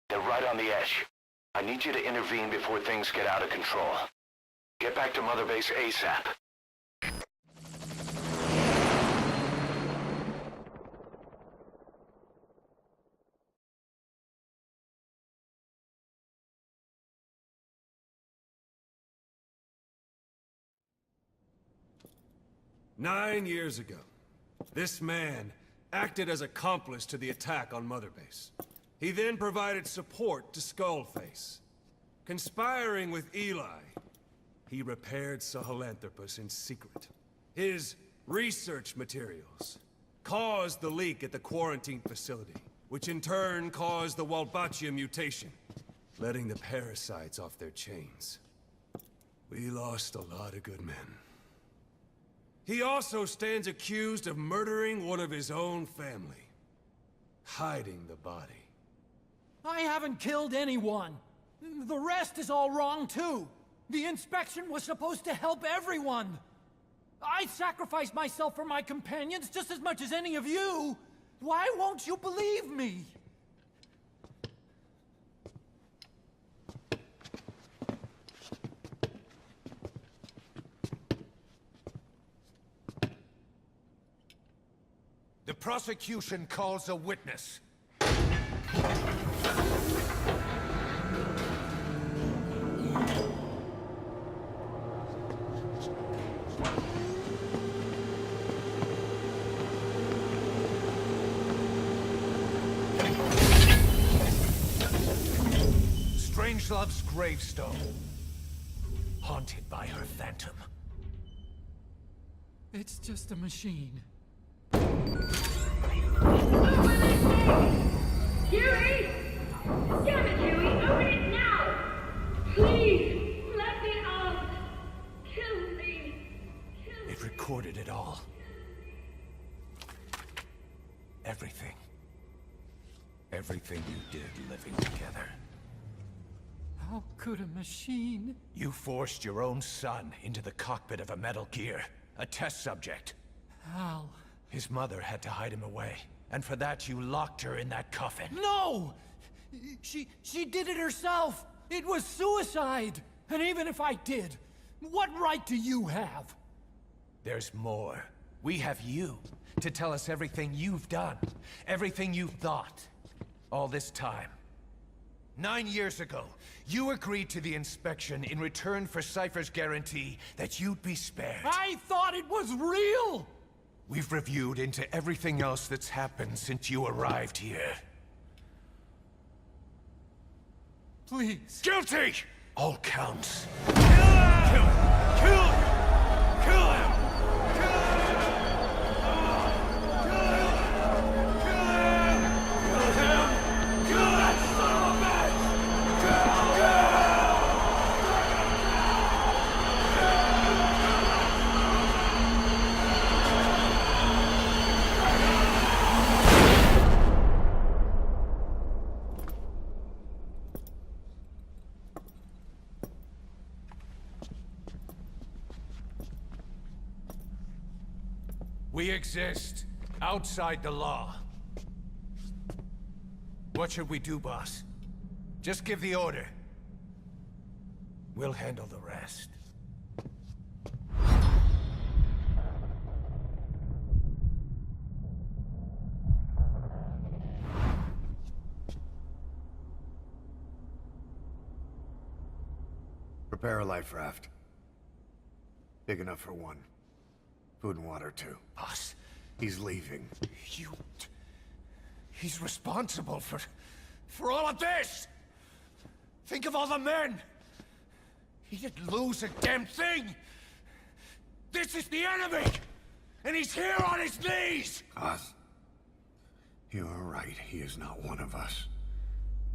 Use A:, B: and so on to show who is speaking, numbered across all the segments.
A: They're right on the edge. I need you to intervene before things get out of control. Get back to Mother Base ASAP.
B: Nine years ago, this man acted as accomplice to the attack on Mother Base. He then provided support to Skullface. Conspiring with Eli, he repaired Sahelanthropus in secret. His research materials caused the leak at the quarantine facility, which in turn caused the Walbachia mutation, letting the parasites off their chains. We lost a lot of good men. He also stands accused of murdering one of his own family, hiding the body.
C: I haven't killed anyone. The rest is all wrong, too. The inspection was supposed to help everyone. I sacrificed myself for my companions just as much as any of you. Why won't you believe me?
D: The prosecution calls a witness. Strangelove's gravestone, haunted by her phantom.
C: It's just a machine.
E: Huey! Damn it, Huey! Open it now! Please! Let me out! Kill me!
D: It recorded it all. Everything. Everything you did living together.
C: How could a machine?
D: You forced your own son into the cockpit of a Metal Gear, a test subject.
C: How?
D: His mother had to hide him away, and for that you locked her in that coffin.
C: No! She did it herself! It was suicide! And even if I did, what right do you have?
D: There's more. We have you to tell us everything you've done, everything you've thought, all this time. 9 years ago, you agreed to the inspection in return for Cypher's guarantee that you'd be spared.
C: I thought it was real!
D: We've reviewed into everything else that's happened since you arrived here.
C: Please.
D: Guilty! All counts. Kill him! Kill him! Kill him! We exist outside the law. What should we do, boss? Just give the order. We'll handle the rest.
F: Prepare a life raft. Big enough for one. Food and water, too.
D: Boss,
F: He's leaving.
D: He's responsible for all of this! Think of all the men! He didn't lose a damn thing! This is the enemy! And he's here on his knees!
F: Oz, you are right. He is not one of us.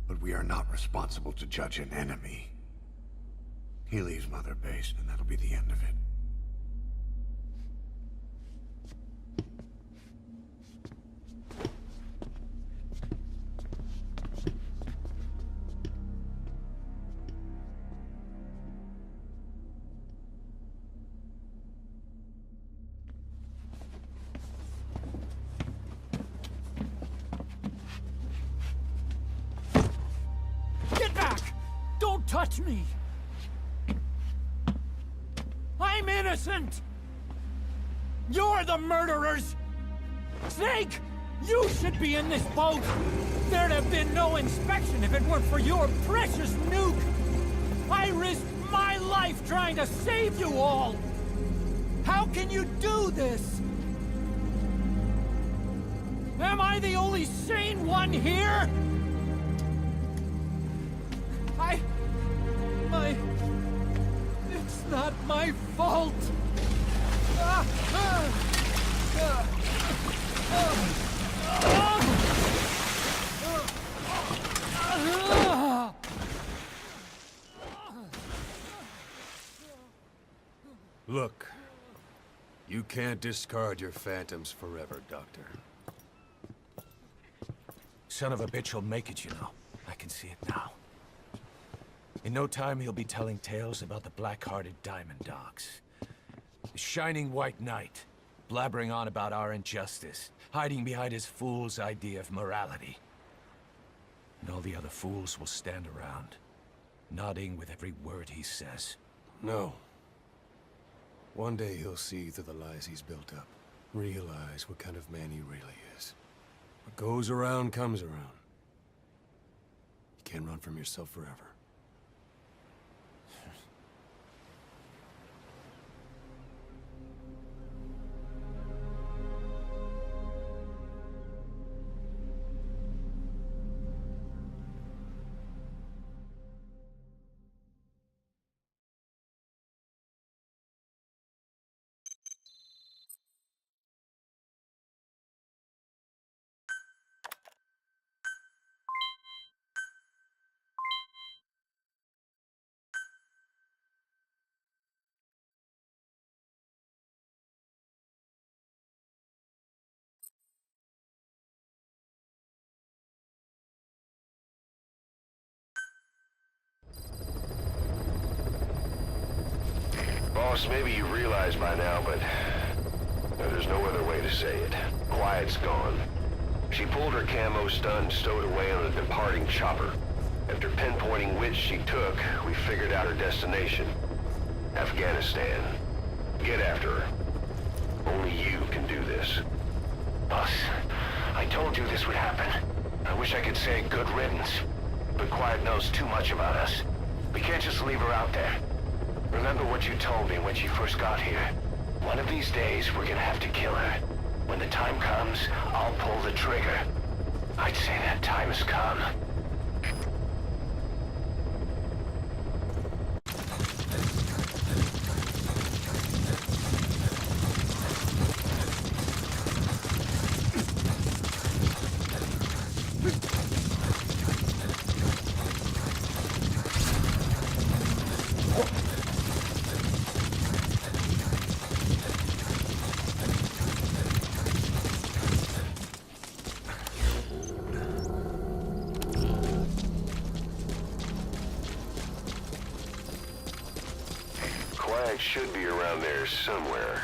F: But we are not responsible to judge an enemy. He leaves Mother Base, and that'll be the end of it.
C: touch me! I'm innocent! You're the murderers! Snake! You should be in this boat! There'd have been no inspection if it weren't for your precious nuke! I risked my life trying to save you all! How can you do this? Am I the only sane one here? It's not my fault!
B: Look, you can't discard your phantoms forever, Doctor.
D: Son of a bitch will make it, you know. I can see it now. In no time, he'll be telling tales about the black-hearted Diamond Dogs. The Shining White Knight, blabbering on about our injustice, hiding behind his fool's idea of morality. And all the other fools will stand around, nodding with every word he says.
B: No. One day he'll see through the lies he's built up, realize what kind of man he really is. What goes around comes around. You can't run from yourself forever.
A: Boss, maybe you realize by now, but there's no other way to say it. Quiet's gone. She pulled her camo stun stowed away on a departing chopper. After pinpointing which she took, we figured out her destination. Afghanistan. Get after her. Only you can do this. Boss, I told you this would happen. I wish I could say good riddance. But Quiet knows too much about us. We can't just leave her out there. Remember what you told me when she first got here. One of these days, we're gonna have to kill her. When the time comes, I'll pull the trigger. I'd say that time has come. Should be around there somewhere.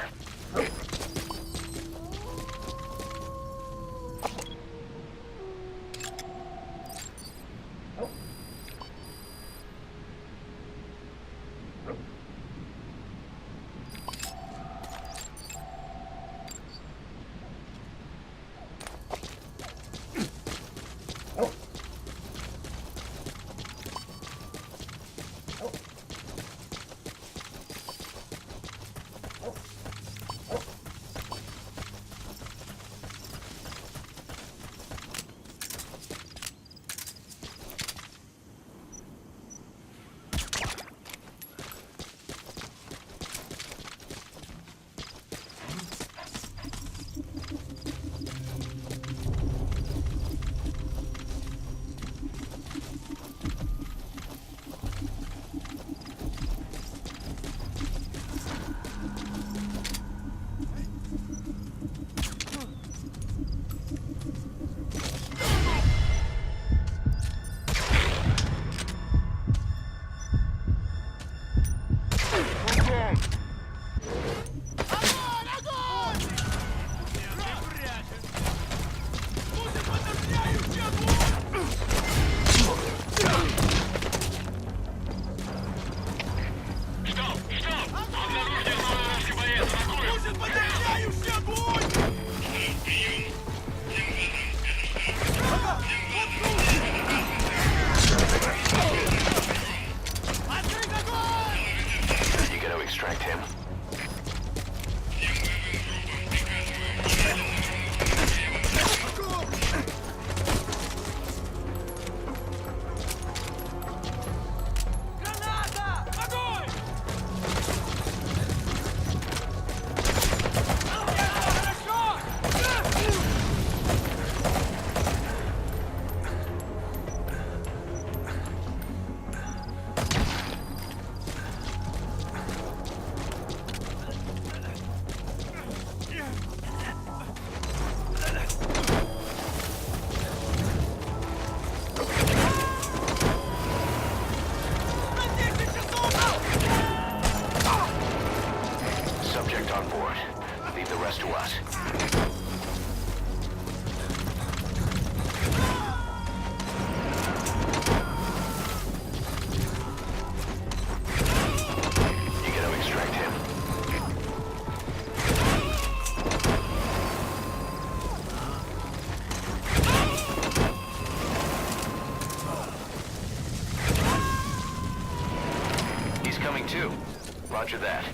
A: Roger that.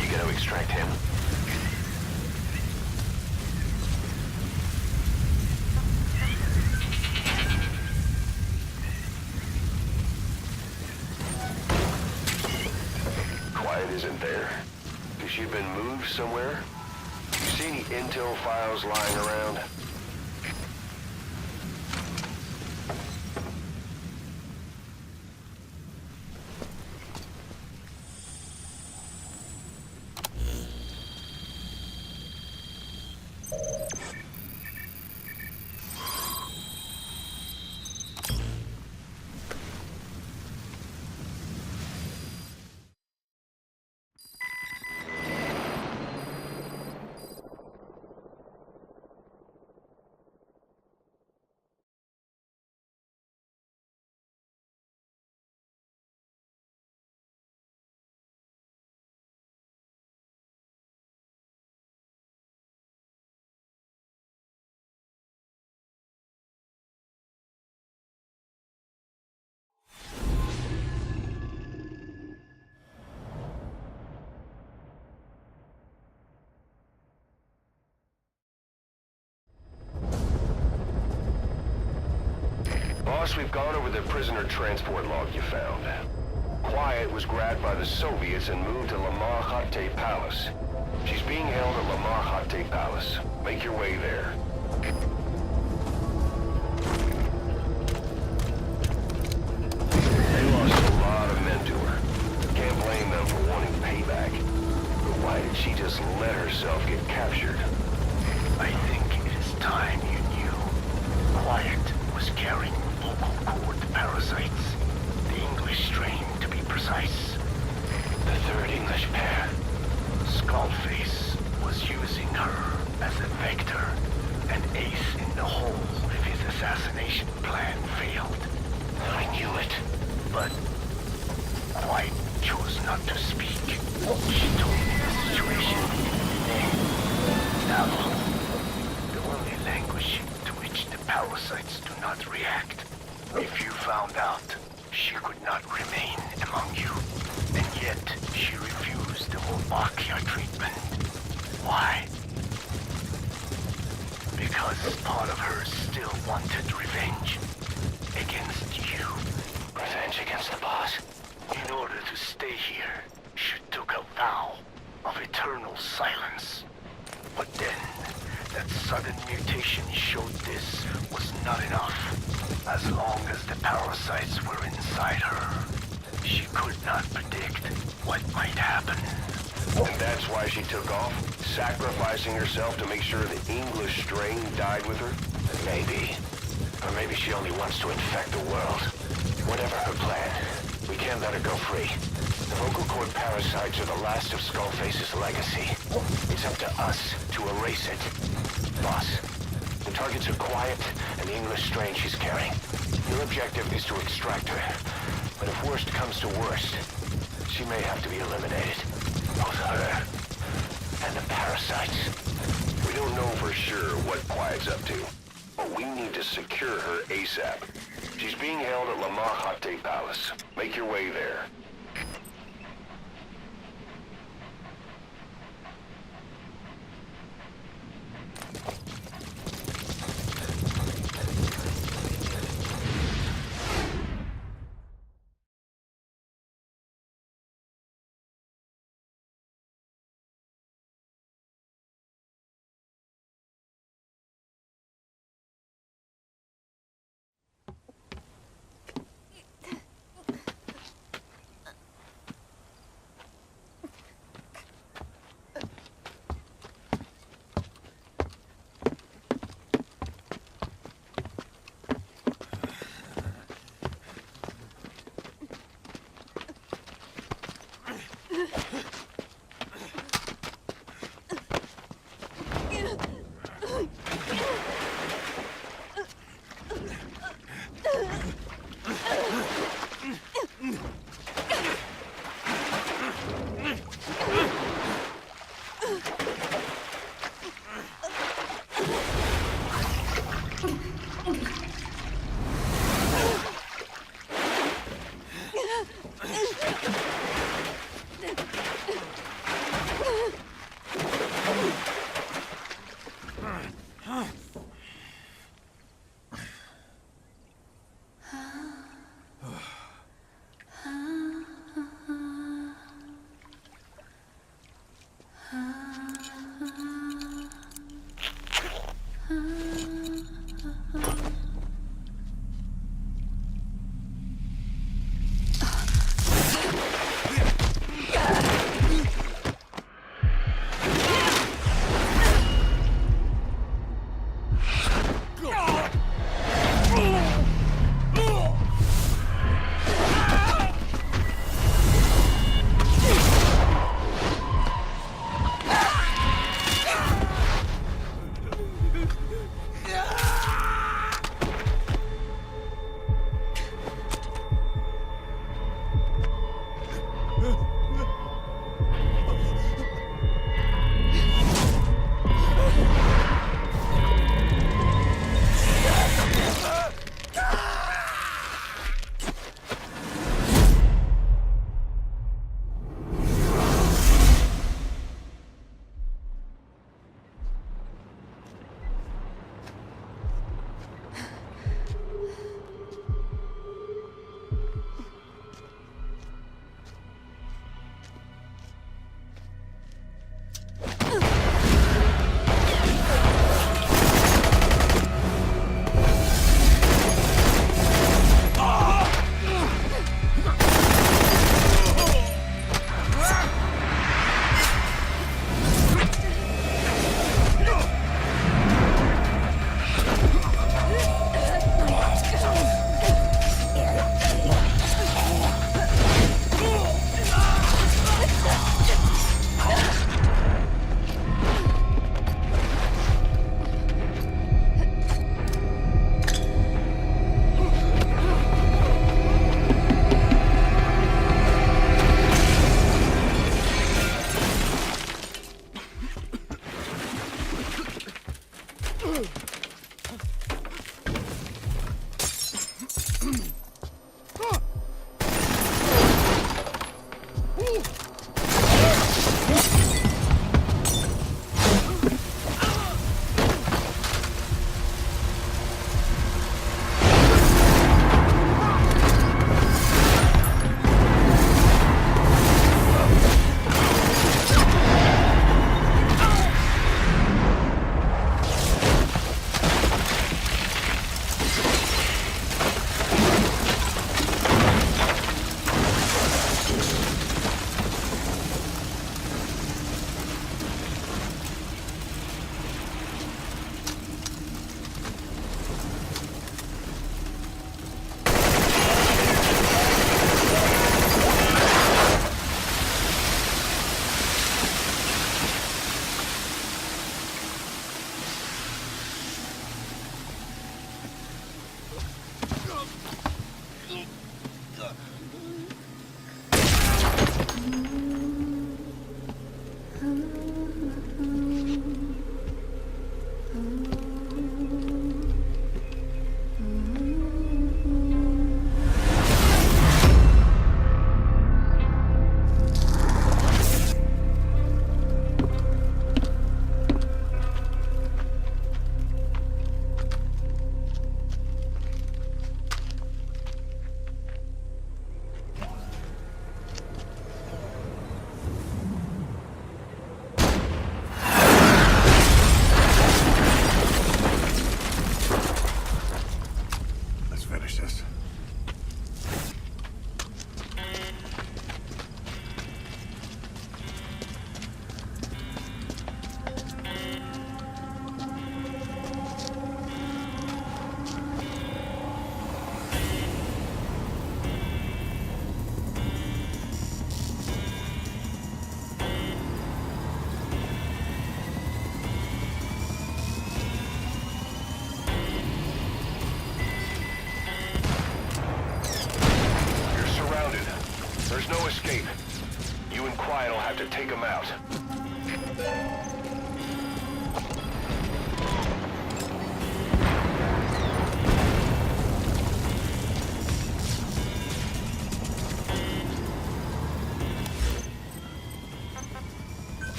A: You gonna extract him? Quiet isn't there. Has she been moved somewhere? You see any intel files lying around? Boss, we've gone over the prisoner transport log you found. Quiet was grabbed by the Soviets and moved to m3etal Palace. She's being held at m3etal Palace. Make your way there. They lost a lot of men to her. Can't blame them for wanting payback. But why did she just let herself get captured?
G: I think it is time you knew. Quiet was carrying vocal cord parasites. The English strain, to be precise. The third English pair. Skullface was using her as a vector, an ace in the hole if his assassination plan failed. I knew it, but Quiet chose not to speak. She told me the situation. Now, the only language to which the parasites do not react. If you found out, she could not remain among you. And yet, she refused the Wolbachia treatment. Why? Because part of her still wanted revenge. Against you. Revenge against the boss? In order to stay here, she took a vow of eternal silence. But then, that sudden mutation showed this was not enough. As long as the parasites were inside her, she could not predict what might happen.
A: And that's why she took off? Sacrificing herself to make sure the English strain died with her?
G: Maybe. Or maybe she only wants to infect the world. Whatever her plan, we can't let her go free. The vocal cord parasites are the last of Skullface's legacy. It's up to us to erase it. Boss, the targets are Quiet and the English strain she's carrying. Your objective is to extract her. But if worst comes to worst, she may have to be eliminated. Both her and the parasites.
A: We don't know for sure what Quiet's up to, but we need to secure her ASAP. She's being held at m3etal Palace. Make your way there.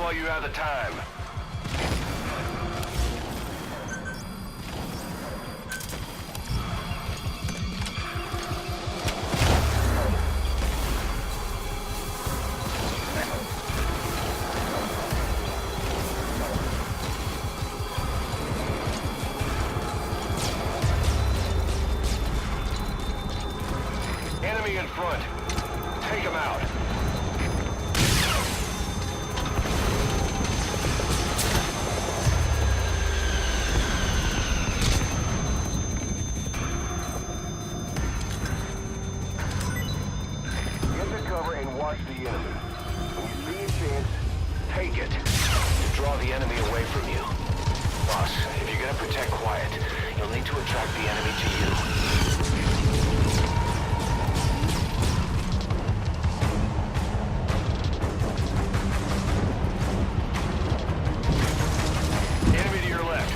A: while you have the time. Enemy in front. Take him out. Get to cover and watch the enemy. When you see a chance, take it. Draw the enemy away from you. Boss, if you're gonna protect Quiet, you'll need to attract the enemy to you. Enemy to your left.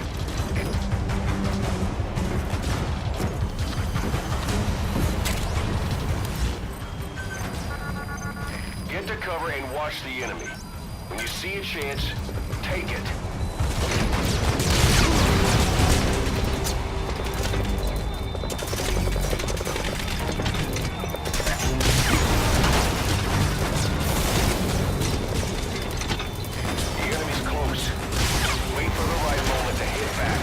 A: Get to cover and watch the enemy. When you see a chance, take it. The enemy's close. Wait for the right moment to hit back.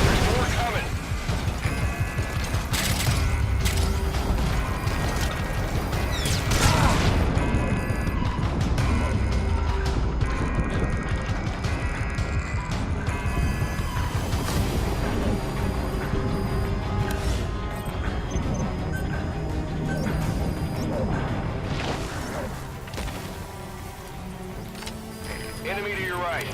A: There's more coming. Enemy to your right.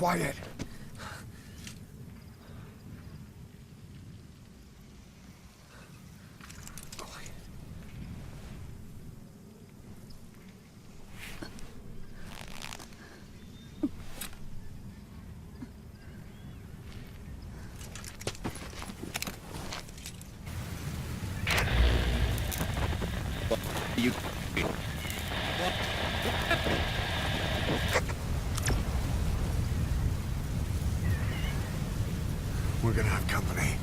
F: quiet.
G: You...
F: We're gonna have company.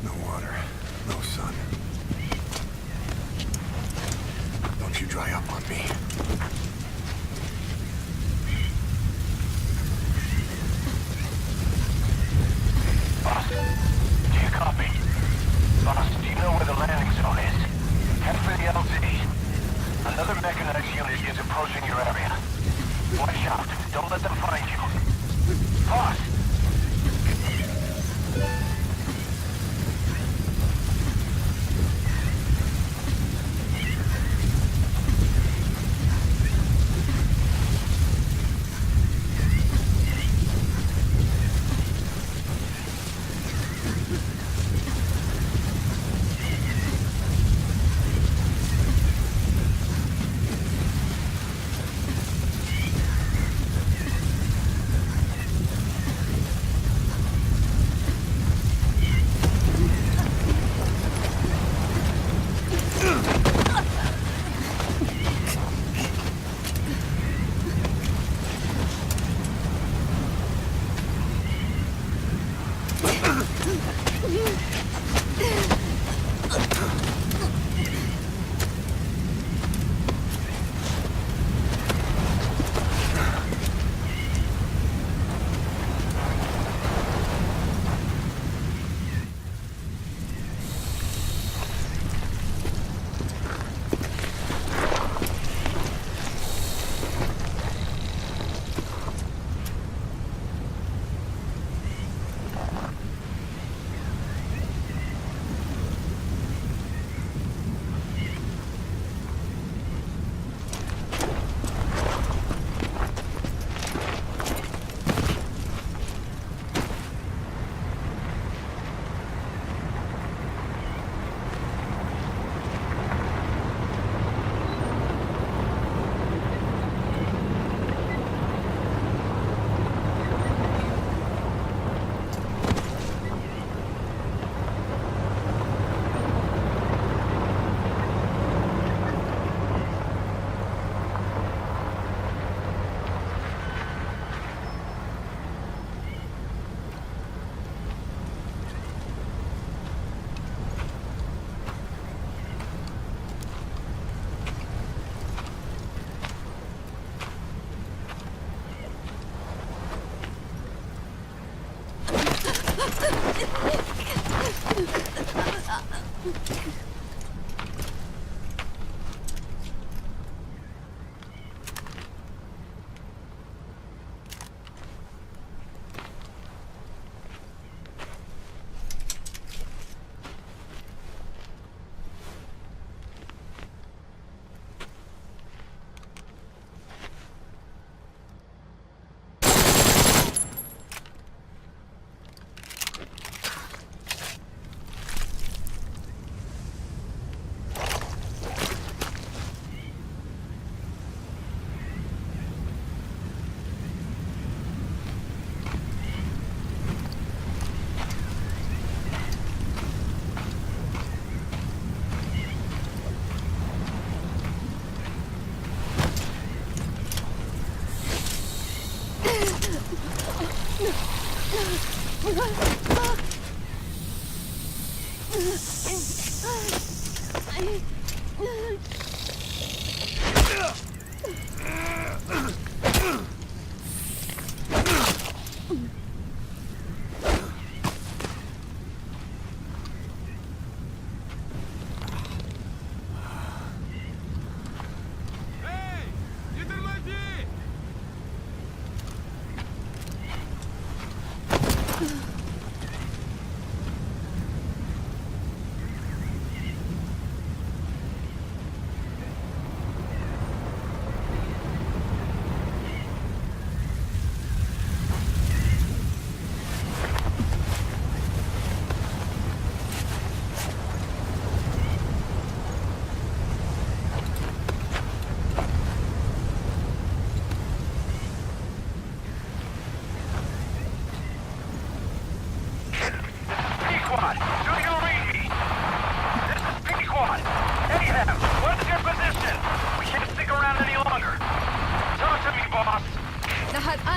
F: No water, no sun. Don't you dry up on me.
G: Boss, do you copy? Boss, do you know where the landing zone is? Head for the LZ. Another mechanized unit is approaching your area. Watch out. Don't let them find you. Boss!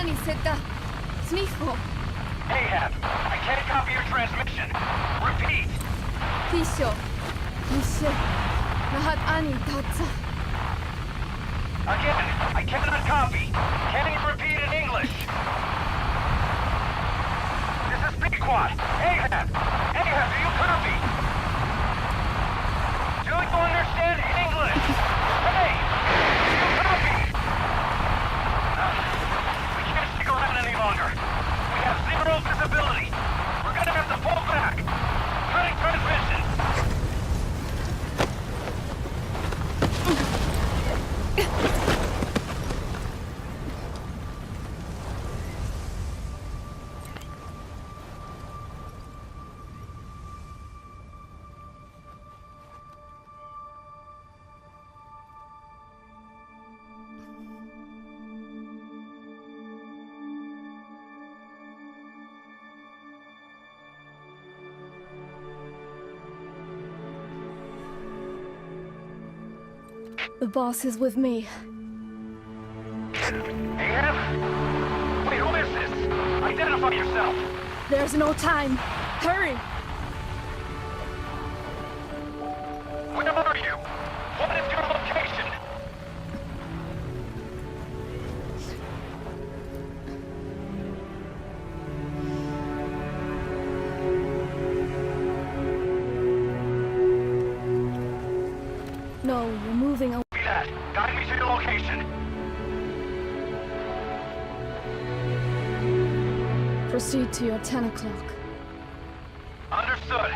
H: m3etal. Smicho.
G: Ahab, I can't copy your transmission. Repeat.
H: Tisho. Nishe. Nahat ani tatsa.
G: Again, I cannot copy. Can you repeat in English? This is Pequod. Ahab! Ahab, do you copy? Do you understand English? Hey! Do you copy? We can't stick around any longer. We have zero visibility. We're gonna have to pull back. Cutting transmission.
H: The boss is with me.
G: Ahab? Wait, who is this? Identify yourself.
H: There's no time. Hurry!
G: Where are you? What is your location?
H: No, we're moving away.
G: Be that. Guide me to your location.
H: Proceed to your 10 o'clock.
G: Understood.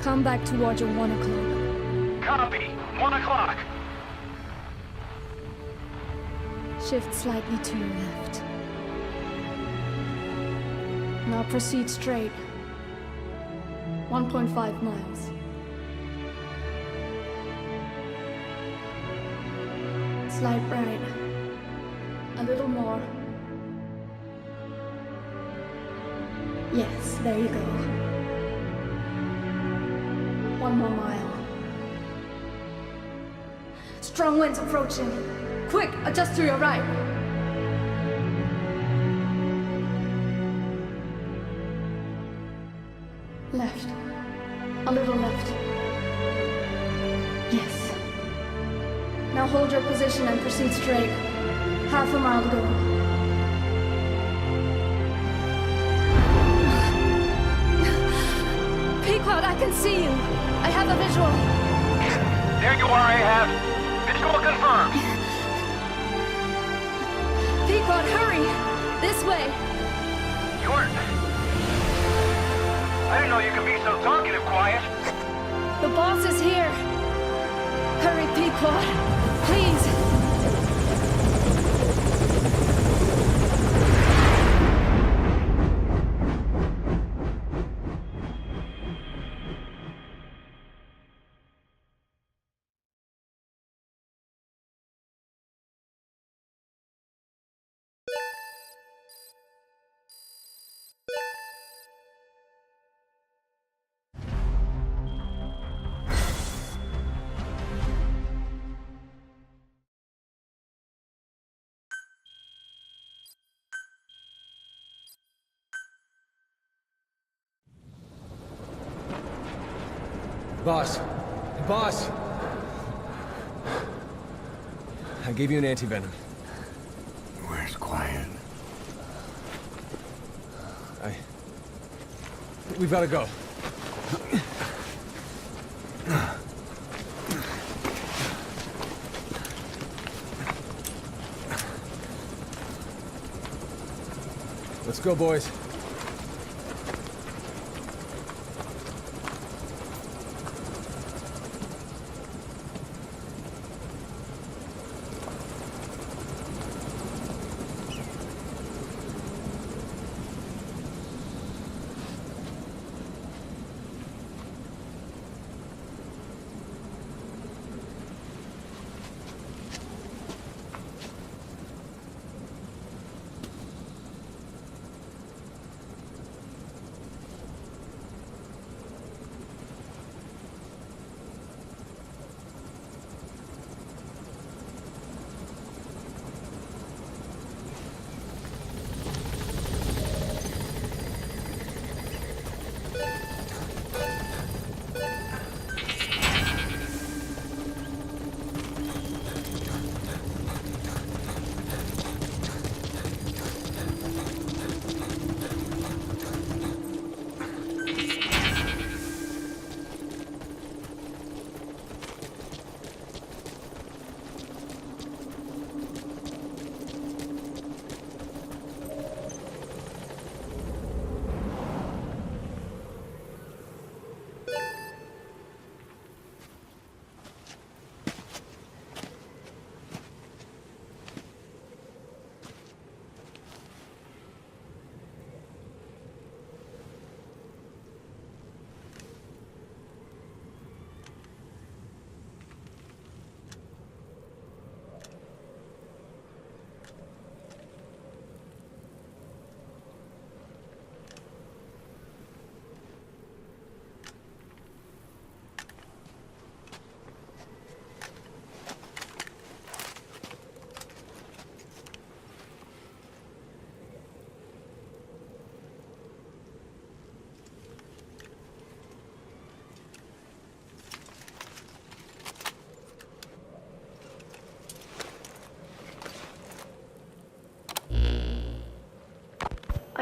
H: Come back towards your 1 o'clock.
G: Copy. 1 o'clock.
H: Shift slightly to your left. Now proceed straight. 1.5 miles. Slide right. A little more. Yes, there you go. 1 more mile. Strong winds approaching. Quick, adjust to your right. Left. A little left. Yes. Now hold your position and proceed straight. Half a mile to go. Pequod, I can see you. I have a visual.
G: There you are, Ahab. Visual confirmed.
H: Pequod, hurry! This way.
G: I didn't know you could be so talkative, Quiet.
H: The boss is here. Hurry, Pequod. Please.
B: Boss. Boss! I gave you an anti-venom.
F: Where's Quiet?
B: We've gotta go. Let's go, boys.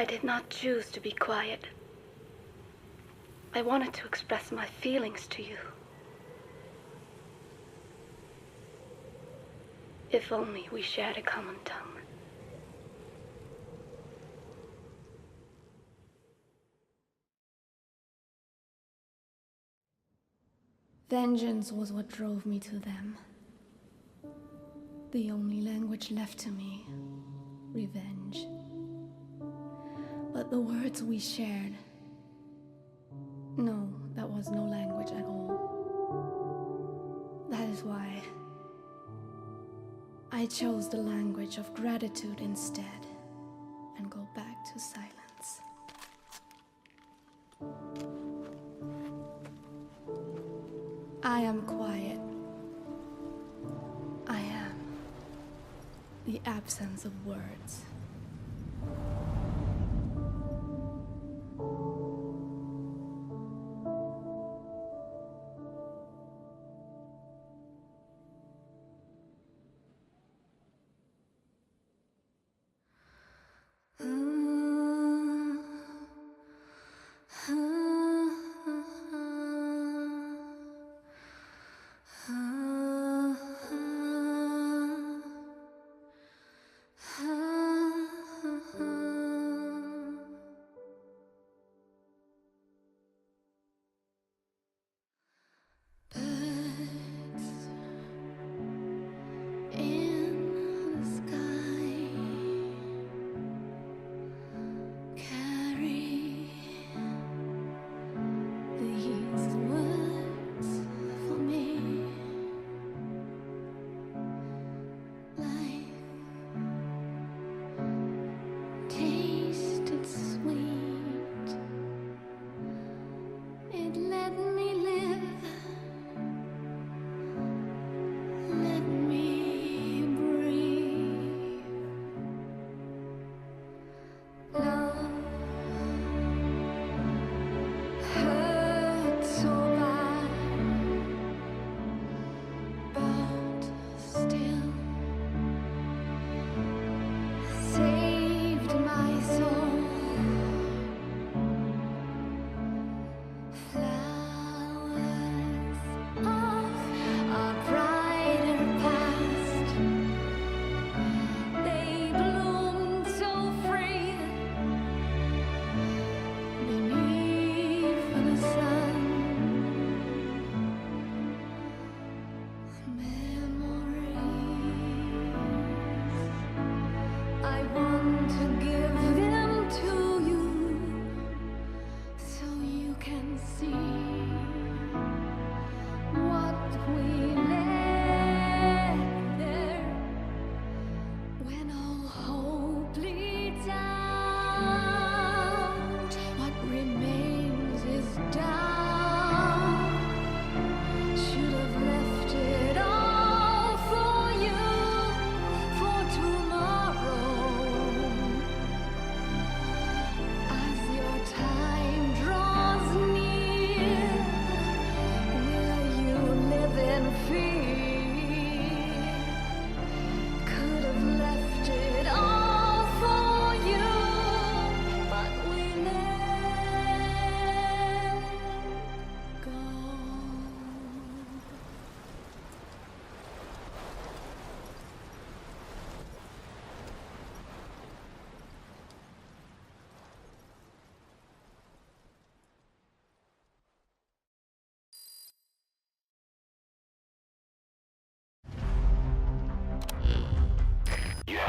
H: I did not choose to be quiet. I wanted to express my feelings to you. If only we shared a common tongue. Vengeance was what drove me to them. The only language left to me, revenge. But the words we shared, no, that was no language at all. That is why I chose the language of gratitude instead, and go back to silence. I am quiet. I am the absence of words.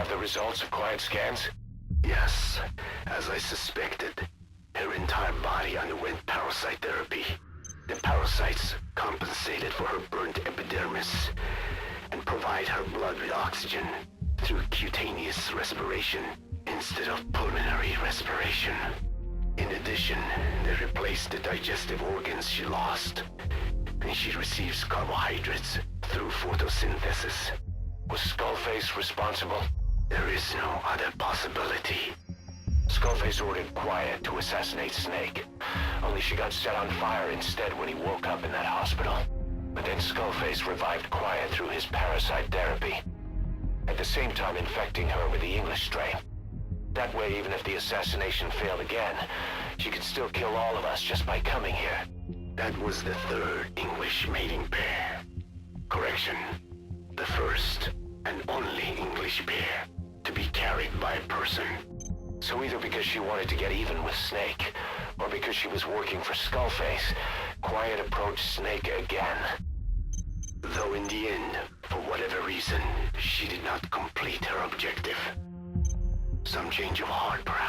A: The results of quiet scans? Yes, as I suspected. Her entire body underwent parasite therapy. The parasites compensated for her burnt epidermis and provide her blood with oxygen through cutaneous respiration instead of pulmonary respiration. In addition, they replaced the digestive organs she lost, and she receives carbohydrates through photosynthesis. Was Skullface responsible? There is no other possibility. Skullface ordered Quiet to assassinate Snake. Only she got set on fire instead when he woke up in that hospital. But then Skullface revived Quiet through his parasite therapy, at the same time infecting her with the English strain. That way, even if the assassination failed again, she could still kill all of us just by coming here.
G: That was the third English mating pair. Correction. The first and only English pair to be carried by a person.
A: So either because she wanted to get even with Snake, or because she was working for Skullface, Quiet approached Snake again.
G: Though in the end, for whatever reason, she did not complete her objective. Some change of heart, perhaps.